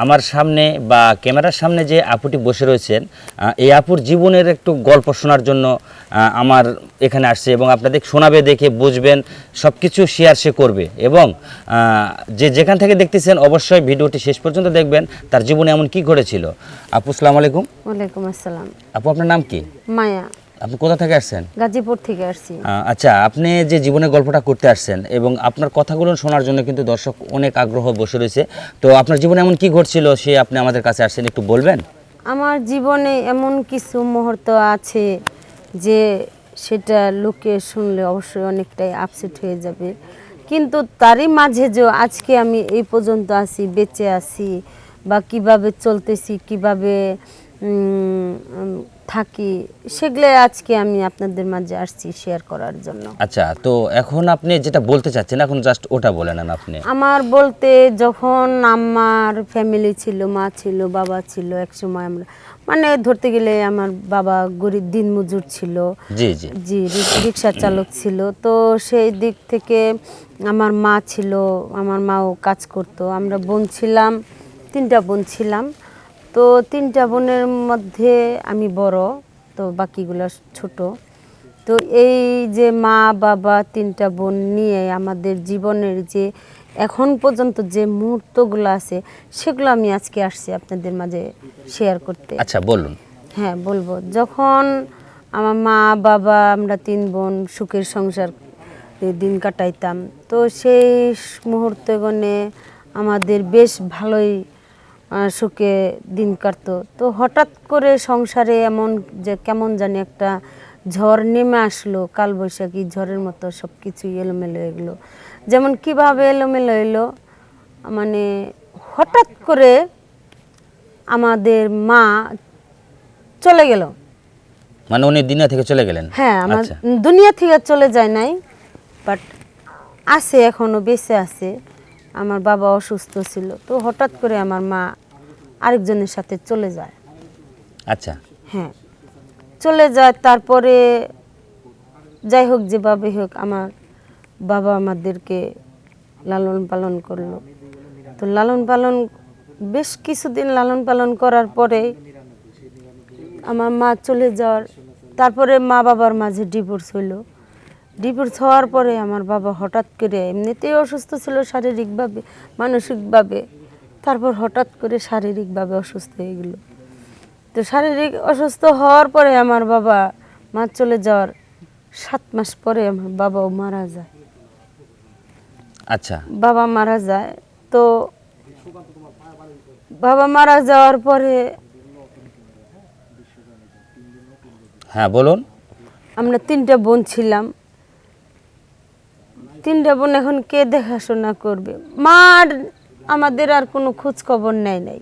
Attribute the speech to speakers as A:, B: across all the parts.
A: আমার সামনে বা ক্যামেরার সামনে যে আপুটি বসে রয়েছেন, এই আপুর জীবনের একটু গল্প শোনার জন্য আমার এখানে আসছে এবং আপনাদের শোনাবে, দেখে বুঝবেন, সব কিছু শেয়ার সে করবে এবং যেখান থেকে দেখতেছেন অবশ্যই ভিডিওটি শেষ পর্যন্ত দেখবেন, তার জীবনে এমন কি ঘটেছিল। আপু আসসালামু আলাইকুম।
B: ওয়ালাইকুম আসসালাম।
A: আপু আপনার নাম কি?
B: মায়া।
A: আপনি কোথা থেকে আসছেন?
B: গাজীপুর থেকে আসছি।
A: আচ্ছা, আপনি যে জীবনের গল্পটা করতে আসছেন এবং আপনার কথাগুলো শোনার জন্য কিন্তু দর্শক অনেক আগ্রহ বসে রয়েছে, তো আপনার জীবনে এমন কি ঘটছিল সে আপনি আমাদের কাছে আসছেন, একটু বলবেন?
B: আমার জীবনে এমন কিছু মুহূর্ত আছে যে সেটা লোকে শুনলে অবশ্যই অনেকটাই আপসেট হয়ে যাবে, কিন্তু তারই মাঝে যে আজকে আমি এই পর্যন্ত আছি, বেঁচে আছি বা কিভাবে চলতেছি, কিভাবে থাকি, সেগুলো আজকে আমি আপনাদের মাঝে আসছি শেয়ার করার জন্য।
A: আচ্ছা, তো এখন আপনি যেটা বলতে চাচ্ছেন এখন জাস্ট ওটা বলে নেন আপনি।
B: আমার বলতে, যখন আমার ফ্যামিলি ছিল, মা ছিল, বাবা ছিল, একসময় আমরা মানে ধরতে গেলে আমার বাবা গরিব দিনমজুর ছিল।
A: জি জি
B: জি, রিক্সা চালক ছিল। তো সেই দিক থেকে আমার মা ছিল, আমার মাও কাজ করতো। আমরা বোন ছিলাম, 3টা বোন ছিলাম। তো 3টা বোনের মধ্যে আমি বড়, তো বাকিগুলো ছোট। তো এই যে মা বাবা 3টা বোন নিয়ে আমাদের জীবনের যে এখন পর্যন্ত যে মুহূর্তগুলো আছে, সেগুলো আমি আজকে আসছি আপনাদের মাঝে শেয়ার করতে।
A: আচ্ছা বলুন।
B: হ্যাঁ, বলবো। যখন আমার মা বাবা আমরা 3 বোন সুখের সংসার দিন কাটাইতাম, তো সেই মুহূর্তে গনে আমাদের বেশ ভালোই সুখে দিন কাটতো। তো হঠাৎ করে সংসারে এমন যে কেমন জানি একটা ঝড় নেমে আসলো, কালবৈশাখী ঝড়ের মতো সব কিছুই এলোমেলো এগুলো। যেমন কিভাবে এলোমেলো এলো, মানে হঠাৎ করে আমাদের মা চলে গেল।
A: মানে উনি দুনিয়া থেকে চলে গেলেন?
B: হ্যাঁ, আমার
A: আচ্ছা
B: দুনিয়া থেকে চলে যায় নাই, বাট আছে, এখনো বেঁচে আছে। আমার বাবা অসুস্থ ছিল, তো হঠাৎ করে আমার মা আরেকজনের সাথে চলে যায়।
A: আচ্ছা।
B: হ্যাঁ, চলে যায়। তারপরে যাই হোক, যেভাবে হোক আমার বাবা আমাদেরকে লালন পালন করলো। তো লালন পালন বেশ কিছুদিন লালন পালন করার পরে আমার মা চলে যাওয়ার, তারপরে মা বাবার মাঝে ডিভোর্স হইলো। ডিভোর্স হওয়ার পরে আমার বাবা হঠাৎ করে, এমনিতেই অসুস্থ ছিল শারীরিকভাবে মানসিকভাবে, তারপর হঠাৎ করে শারীরিকভাবে অসুস্থ হয়ে গেল। তো শারীরিক অসুস্থ হওয়ার পরে আমার বাবা, মা চলে যাওয়ার 7 মাস পরে আমার বাবাও মারা যায়।
A: আচ্ছা।
B: বাবা মারা যায়। তো বাবা মারা যাওয়ার পরে
A: হ্যাঁ বলুন।
B: আমরা 3টা বোন ছিলাম। 3টা বোন এখন কে দেখাশোনা করবে? মা আর আমাদের আর কোনো খোঁজ খবর নেয় নাই।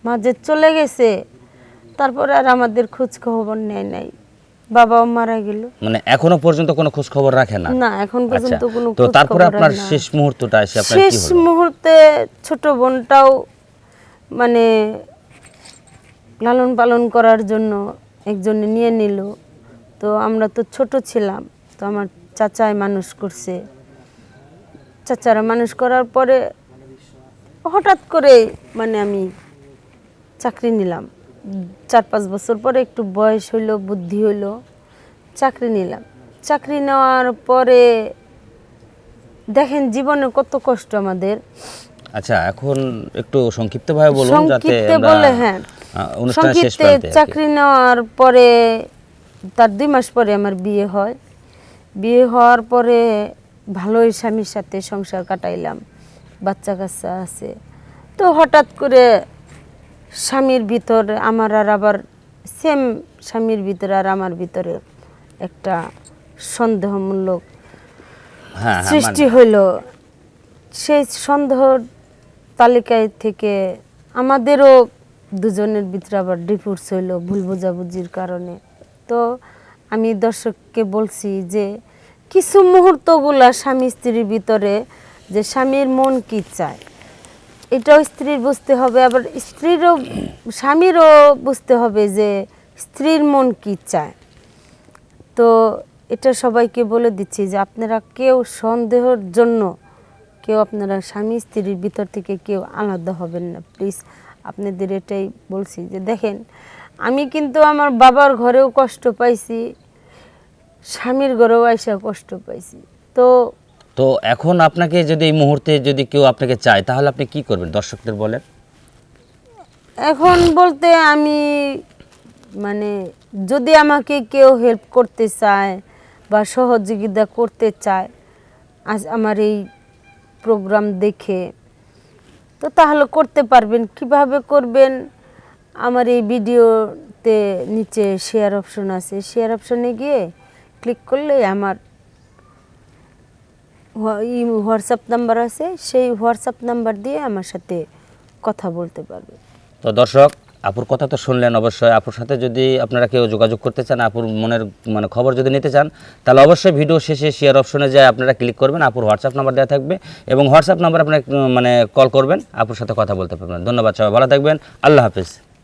B: মা যে চলে গেছে, তারপরে আর আমাদের খোঁজ খবর নেয় নাই। বাবাও মারা গেল।
A: মানে এখনো পর্যন্ত কোনো খোঁজ খবর রাখে না?
B: না, এখন পর্যন্ত
A: আচ্ছা,
B: কোনো
A: তো
B: খোঁজ
A: তারপরে
B: খবর
A: আপনার
B: রাখে না।
A: শেষ মুহূর্তটা এসে আপনার কি
B: শেষ
A: হলো?
B: মুহূর্তে ছোট বোনটাও মানে লালন পালন করার জন্য একজনে নিয়ে নিল। তো আমরা তো ছোট ছিলাম, তো আমার চাচাই মানুষ করছে। চাচারা মানুষ করার পরে হঠাৎ করে মানে আমি চাকরি নিলাম। 4-5 বছর পরে একটু বয়স হইলো, বুদ্ধি হইলো, চাকরি নিলাম। চাকরি নেওয়ার পরে দেখেন জীবনে কত কষ্ট আমাদের।
A: আচ্ছা, এখন একটু সংক্ষিপ্তভাবে বলুন যাতে
B: সংক্ষিপ্তে
A: আমরা
B: বলে, হ্যাঁ,
A: অনুষ্ঠানের শেষ
B: সংক্ষিপ্তে
A: প্রান্তে
B: চাকরি নেওয়ার পরে তার 2 মাস পরে আমার বিয়ে হয়। বিয়ে হওয়ার পরে ভালোই স্বামীর সাথে সংসার কাটাইলাম, বাচ্চা কাচ্চা আছে। তো হঠাৎ করে স্বামীর ভিতর আমার আর আবার সেম, স্বামীর ভিতরে আর আমার ভিতরে একটা সন্দেহমূলক
A: হ্যাঁ হ্যাঁ
B: সৃষ্টি হইল। সেই সন্দেহর তালিকায় থেকে আমাদেরও দুজনের ভিতরে আবার ডিভোর্স হইল ভুল বোঝাবুঝির কারণে। তো আমি দর্শককে বলছি যে কিছু মুহূর্তগুলা স্বামী স্ত্রীর ভিতরে, যে স্বামীর মন কি চায় এটাও স্ত্রীর বুঝতে হবে, আবার স্ত্রীরও স্বামীরও বুঝতে হবে যে স্ত্রীর মন কি চায়। তো এটা সবাইকে বলে দিচ্ছি যে আপনারা কেউ সন্দেহের জন্য কেউ আপনারা স্বামী স্ত্রীর ভিতর থেকে কেউ আলাদা হবেন না প্লিজ। আপনাদের এটাই বলছি যে দেখেন, আমি কিন্তু আমার বাবার ঘরেও কষ্ট পাইছি, স্বামীর ঘরেও আইসা কষ্ট পাইছি। তো
A: তো এখন আপনাকে যদি এই মুহূর্তে যদি কেউ আপনাকে চায় তাহলে আপনি কি করবেন দর্শকদের বলেন?
B: এখন বলতে আমি মানে যদি আমাকে কেউ হেল্প করতে চায় বা সহযোগিতা করতে চায় আজ আমার এই প্রোগ্রাম দেখে, তো তাহলে করতে পারবেন। কিভাবে করবেন? আমার এই ভিডিওতে নিচে শেয়ার অপশন আছে, শেয়ার অপশনে গিয়ে ক্লিক করলে আমার হোয়াটসঅ্যাপ নাম্বার আছে, সেই হোয়াটসঅ্যাপ নাম্বার দিয়ে আমার সাথে কথা বলতে পারবে।
A: তো দর্শক, আপুর কথা তো শুনলেন। অবশ্যই আপুর সাথে যদি আপনারা কেউ যোগাযোগ করতে চান, আপুর মনের মানে খবর যদি নিতে চান, তাহলে অবশ্যই ভিডিও শেষে শেয়ার অপশনে যায় আপনারা ক্লিক করবেন, আপুর হোয়াটসঅ্যাপ নাম্বার দেওয়া থাকবে এবং হোয়াটসঅ্যাপ নাম্বার আপনারা মানে কল করবেন, আপুর সাথে কথা বলতে পারবেন। ধন্যবাদ, সবাই ভালো থাকবেন, আল্লাহ হাফেজ।